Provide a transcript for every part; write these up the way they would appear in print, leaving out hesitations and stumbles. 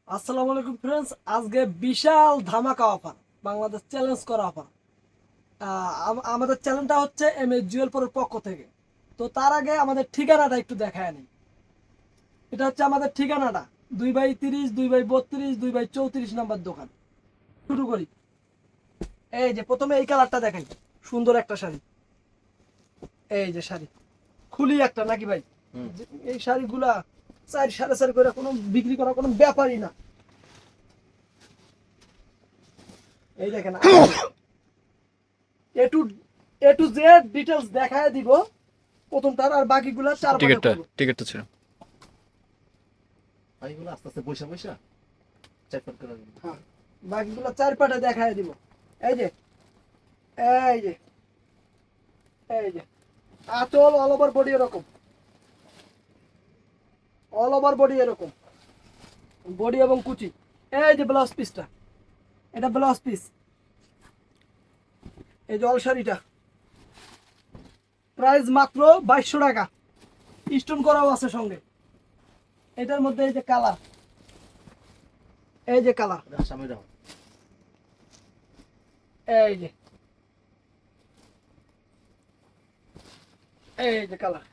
আসসালামু আলাইকুম ফ্রেন্ডস, আজকে বিশাল ধামাকা অফার, বাংলাদেশ চ্যালেঞ্জ করা অফার। আমাদের চ্যালেঞ্জটা হচ্ছে এমএস জুয়েলপুরের পক্ষ থেকে। তো তার আগে আমাদের ঠিকানাটা একটু দেখায় নিই। এটা হচ্ছে আমাদের ঠিকানাটা 2/30, 2/32, 2/34 নাম্বার দোকান। শুরু করি। এই যে প্রথমে এই কালারটা দেখাই, সুন্দর একটা শাড়ি। এই যে শাড়ি খুলি একটা নাকি ভাই? এই শাড়িগুলা 4 সাড়ে 4 করে কোনো বিক্রি করা কোনো ব্যাপারই না। এই দেখেন, এ টু জেড ডিটেলস দেখায় দিব প্রথমটার, আর বাকিগুলো চার পাটে টিকিটটা করব। টিকিটটা ছিল। এগুলো আস্তে আস্তে বৈশা বৈশা চেক করে দিবি। হ্যাঁ, বাকিগুলো চার পাটে দেখায় দিব। এই যে এই যে এই যে আঁচল অল ওভার বডি এরকম, অল ওভার বডি এরকম, বডি এবং কুচি। এই যে ব্লাউজ পিসটা, এটা ব্লাউজ পিস। এই যে অল শাড়িটা প্রাইস মাত্র 2200 টাকা, স্টোন করাও আছে সঙ্গে। এটার মধ্যে এই যে কালার, এই যে কালার, সামনে যাও। এই যে এই যে কালার,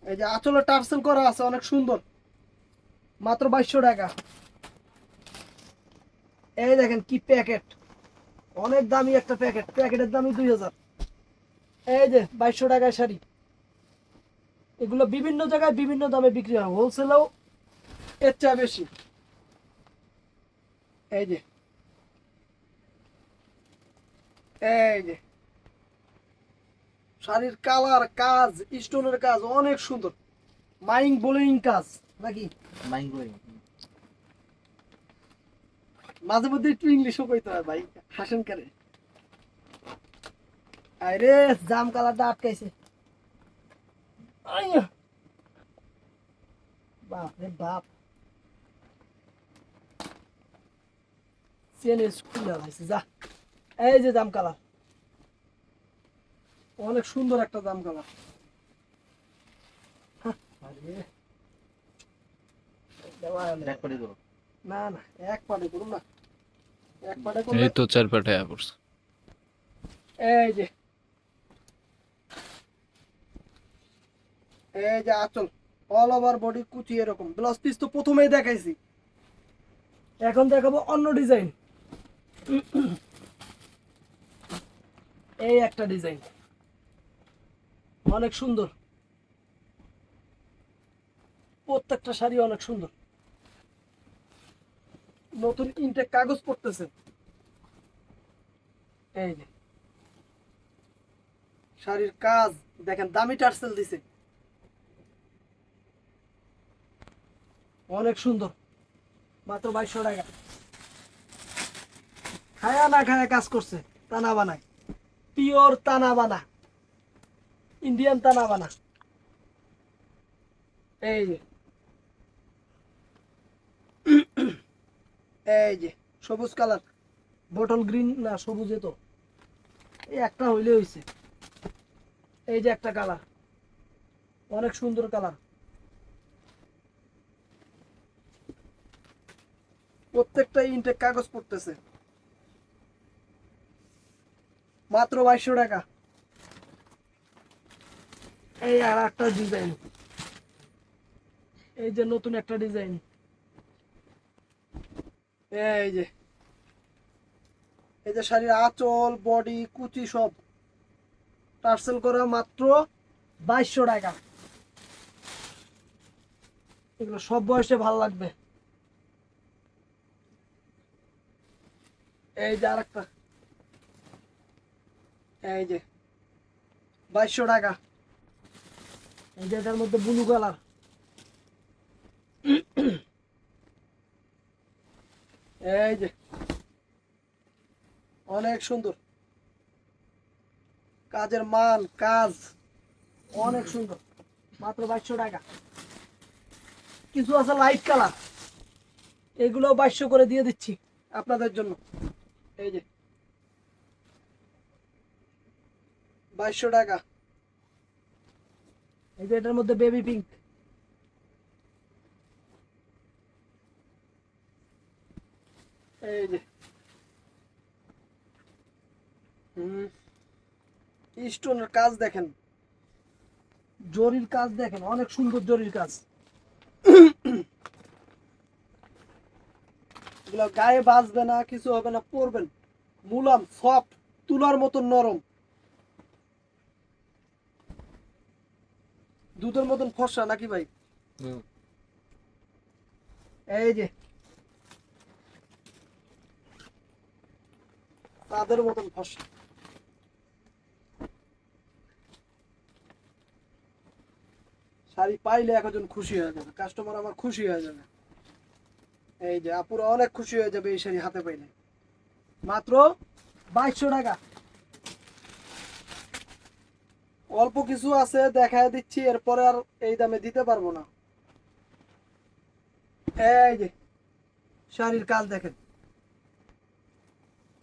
এই যে আঁচলে টার্সেল করা আছে, অনেক সুন্দর, মাত্র 2200 টাকা। এই দেখেন কি প্যাকেট, অনেক দামি একটা প্যাকেট, প্যাকেটের দামই 2000। এই যে 2200 টাকায় শাড়ি। এগুলো বিভিন্ন জায়গায় বিভিন্ন দামে বিক্রি হয়, হোলসেলেও এর চেয়ে বেশি। এই যে এই যে শাড়ির কালার, কাজ, স্টোনের কাজ অনেক সুন্দর, মাইং বোলিং কাজ নাকি? Mind blowing. মাঝে মধ্যে একটু ইংলিশও কইতে হয় ভাই, হাসেন কারে। আরে জাম কালারটা আটকাইছে। আইয়া, বাপ রে বাপ, চেনে খুলে লাইছে যা। এই যে জাম কালার, অনেক সুন্দর একটা জাম কালার। আরে দেওয়া হলো। চেক করে দিও। না না, এক পাটে করুন না, এক পাটে করলে। এই তো 4 পাটে পড়ছে। এই যে এই যে আঁচল অল ওভার বডি কুচি এরকম, ব্লাউজ পিস তো প্রথমেই দেখাইছি, এখন দেখাবো অন্য ডিজাইন। এই একটা ডিজাইন অনেক সুন্দর, প্রত্যেকটা শাড়ি অনেক সুন্দর, নতুন ইনটেক কাগজ পড়তেছে। এই যে শাড়ির কাজ দেখেন, দামি টার্সেল দিছে, অনেক সুন্দর, মাত্র 2200 টাকা। খায়া না খায়া কাজ করছে, টানা বানায়, পিওর টানা বানা, ইন্ডিয়ান টানা বানা। এই যে এই যে সবুজ কালার, বটল গ্রিন না সবুজে তো, এই একটা হইলে হইছে। এই যে একটা কালার, অনেক সুন্দর কালার, প্রত্যেকটা ইনটেক কাগজ পড়তেছে, মাত্র 2200 টাকা। এই আর একটা ডিজাইন, এই যে নতুন একটা ডিজাইন। এই যে এই যে শাড়ির আঁচল বডি কুচি সব টার্সেল করা, মাত্র 2200 টাকা। এগুলো সব বয়সে ভাল লাগবে। এই যে আরেকটা, এই যে 2200 টাকা। এই যে এটার মধ্যে ব্লু কালার, এই যে অনেক সুন্দর, কাজের মান কাজ অনেক সুন্দর, মাত্র 2200 টাকা। কিছু আছে লাইট কালার, এগুলো 2200 করে দিয়ে দিচ্ছি আপনাদের জন্য। এই যে 2200 টাকা। এই যে এটার মধ্যে বেবি পিঙ্ক, এই যে স্টোনের কাজ দেখেন, জরির কাজ দেখেন, অনেক সুন্দর জরির কাজ। এগুলো গায়ে বাজবে না, কিছু হবে না, পরবেন মুলাম সফট, তুলার মতন নরম, দুধের মতন ফর্সা নাকি ভাই? এই যে তাদের মতন ফর্সা। শাড়ি পাইলে একজন খুশি হয়ে যাবে, কাস্টমার আমার খুশি হয়ে যাবে। এই যে আপুরা অনেক খুশি হয়ে যাবে এই শাড়ি হাতে পাইলে। মাত্র 2200 টাকা। অল্প কিছু আছে দেখায় দিচ্ছি, এরপরে আর এই দামে দিতে পারবো না। এই যে শাড়ির কাজ দেখেন,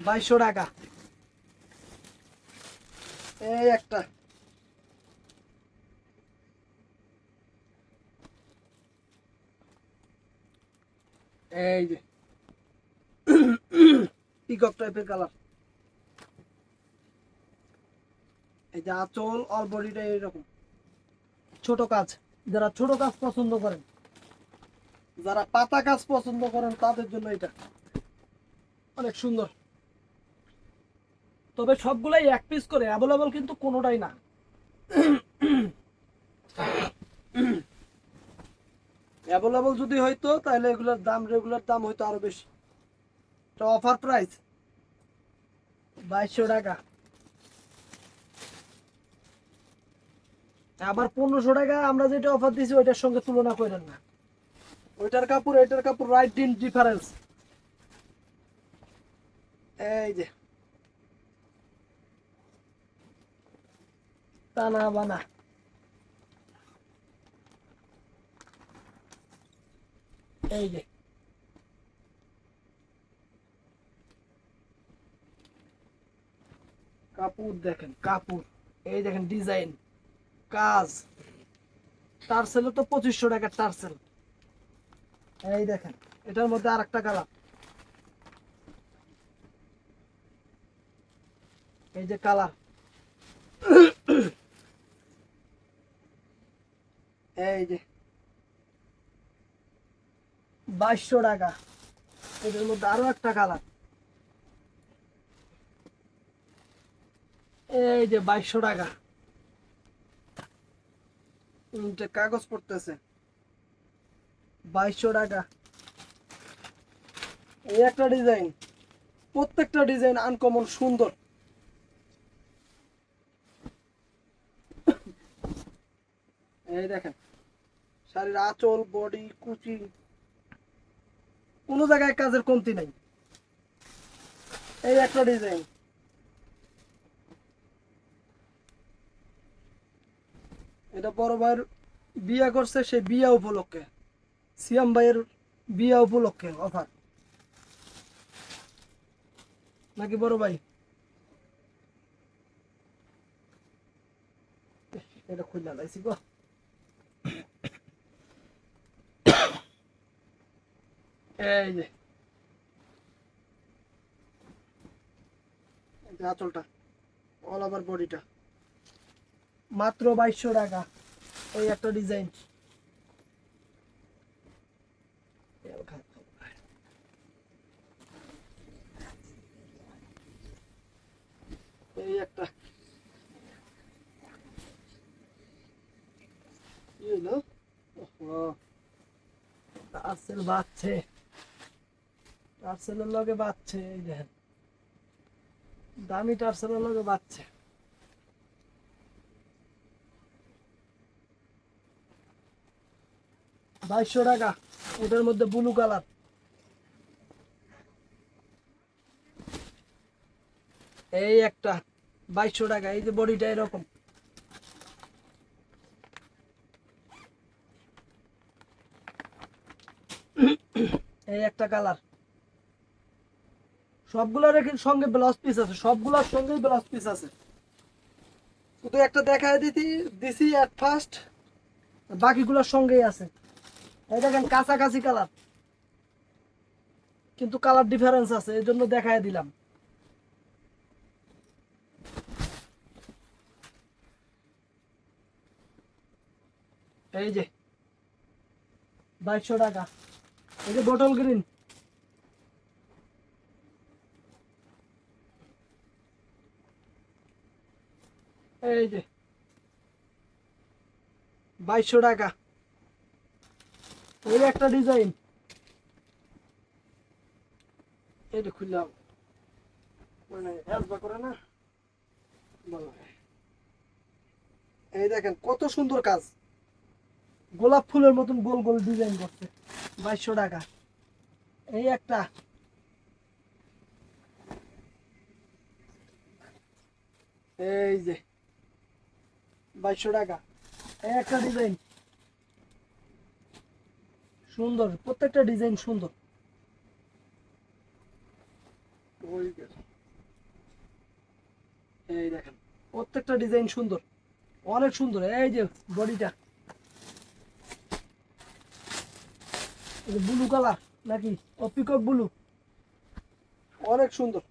2200 টাকা। এই একটা, এই যে পিকক টাইপের কালার। এই যে আঁচল অল বডিটা এইরকম ছোট কাজ। যারা ছোট কাজ পছন্দ করেন, যারা পাতা কাজ পছন্দ করেন, তাদের জন্য এটা অনেক সুন্দর। তবে সবগুলাই এক পিস করে অ্যাভেলেবল কিন্তু কোনোটাই না। অ্যাভেলেবল যদি হইতো তাহলে এগুলোর দাম, রেগুলার দাম হইতো আরো বেশি। এটা অফার প্রাইস 2200 টাকা। আবার 1500 টাকা আমরা যেটা অফার দিছি ওইটার সঙ্গে তুলনা করেন না। ওইটার কাপড় এটার কাপড় রাইট ইন ডিফারেন্স। এই যে টানা বানা, এই যে কাপড় দেখেন, কাপড় এই দেখেন, ডিজাইন কাজ। টার্সেল তো 2500 টাকার টার্সেল। এই দেখেন এটার মধ্যে আর একটা কালার, এই যে কালার। এই যে 2200 টাকা। এটার মধ্যে আরো একটা কালার, এই যে 2200 টাকা। এটা কাগজ পড়তেছে 2200 টাকা। এই একটা ডিজাইন, প্রত্যেকটা ডিজাইন আনকমন সুন্দর। এই দেখেন শাড়ির আঁচল, বডি, কুচি, কোনো জায়গায় কাজের কমতি নাই। এই একটা ডিজাইন, এটা বড় ভাইয়ের বিয়ে করছে, সেই বিয়া উপলক্ষে, সিয়াম ভাইয়ের বিয়া উপলক্ষে অফার নাকি বড় ভাই? এটা খুললা লাইছি গো। এই যে আঁচলটা, অল ওভার বডিটা মাত্র 2200 টাকা। এই একটা ডিজাইন, এই একটা, টার্সেল বাজছে, টার্সেলের লগে বাজছে। এই দেখেন দামি টার্সেলের লগে বাজছে। 2200 টাকা। এটার মধ্যে ব্লু কালার, এই একটা 2200 টাকা। এই যে বডিটা এরকম, এই একটা কালার। সবগুলোর সঙ্গে ব্লাউজ পিস আছে, সবগুলোর সঙ্গেই ব্লাউজ পিস আছে। শুধু একটা দেখায় দিছি এট ফার্স্ট, বাকিগুলোর সঙ্গেই আছে। এই দেখেন কাছাকাছি কালার, কিন্তু কালার ডিফারেন্স আছে, এই জন্য দেখায় দিলাম। এই যে 2200 টাকা। এই যে বটল গ্রিন, এই যে 2200 টাকা। এই একটা ডিজাইন, এটা খুললাম মানে হেল্প করে না ভালো। এই দেখেন কত সুন্দর কাজ, গোলাপ ফুলের মতন গোল গোল ডিজাইন করছে, 2200 টাকা। এই একটা, এই যে 2200 টাকা। এই একটা ডিজাইন সুন্দর, প্রত্যেকটা ডিজাইন সুন্দর। এই দেখেন প্রত্যেকটা ডিজাইন সুন্দর, অনেক সুন্দর। এই যে বডিটা, ব্লু কালার নাকি, ও পিকক ব্লু, অনেক সুন্দর।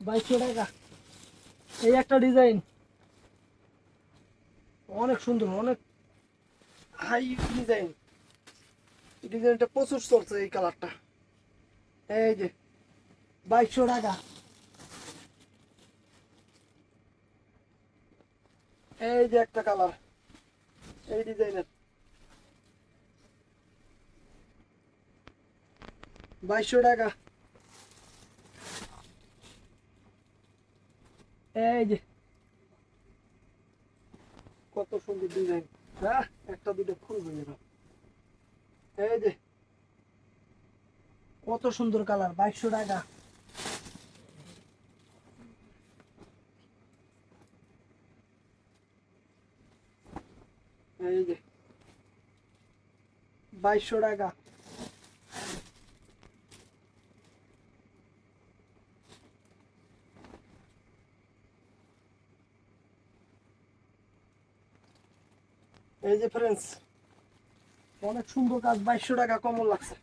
2200 টাকা। এই একটা ডিজাইন অনেক সুন্দর, অনেক হাই ডিজাইন, ডিজাইনটা প্রচুর চলছে এই কালারটা। এই যে 2200 টাকা। এই যে একটা কালার, এই ডিজাইনের 2200 টাকা। এই যে কত সুন্দর ডিজাইন, হ্যাঁ একটা দুটো ফুল হয়ে গেল। এই যে কত সুন্দর কালার, 2200 টাকা। এই যে 2200 টাকা। এই যে ফ্রেন্ডস অনেক সুন্দর কাজ, 2200 টাকা, কমন লাগছে।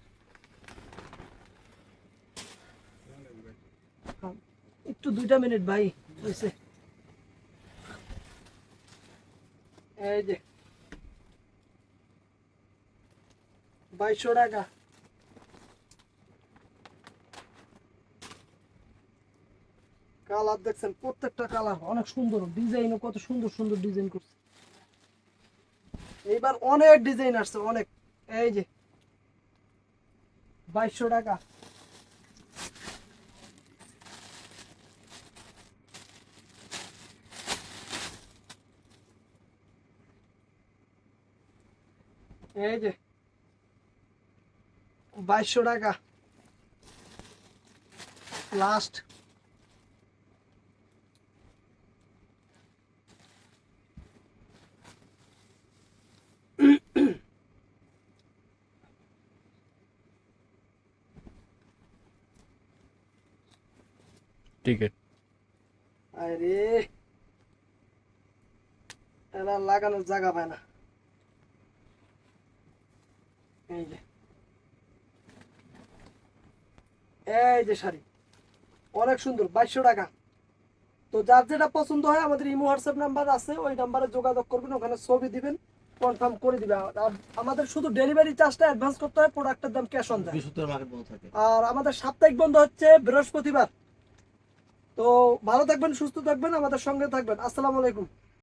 একটু 2টা মিনিট ভাই হয়েছে। এই যে 2200 টাকা। কালার দেখছেন, প্রত্যেকটা কালার অনেক সুন্দর, ডিজাইনও কত সুন্দর সুন্দর ডিজাইন করছে। এইবার অনেক ডিজাইন আসছে, অনেক। এই যে 2200 টাকা। এই যে 2200 টাকা লাস্ট। টিকিট আরে এরা লাগানোর জায়গা পায় না। এই যে, এই যে শাড়ি অনেক সুন্দর, 2200 টাকা। তো যার যেটা পছন্দ হয় আমাদের ইমো হোয়াটসঅ্যাপ নাম্বার আছে, ওই নাম্বারে যোগাযোগ করবেন, ওখানে ছবি দিবেন, কনফার্ম করে দিবে। আর আমাদের শুধু ডেলিভারি চার্জটা অ্যাডভান্স করতে হয়, প্রোডাক্টের দাম ক্যাশ অন দেয়। বৃহস্পতিবার মার্কেট বন্ধ থাকে। আর আমাদের সাপ্তাহিক বন্ধ হচ্ছে বৃহস্পতিবার। তো ভালো থাকবেন, সুস্থ থাকবেন, আমাদের সঙ্গে থাকবেন। আসসালামু আলাইকুম।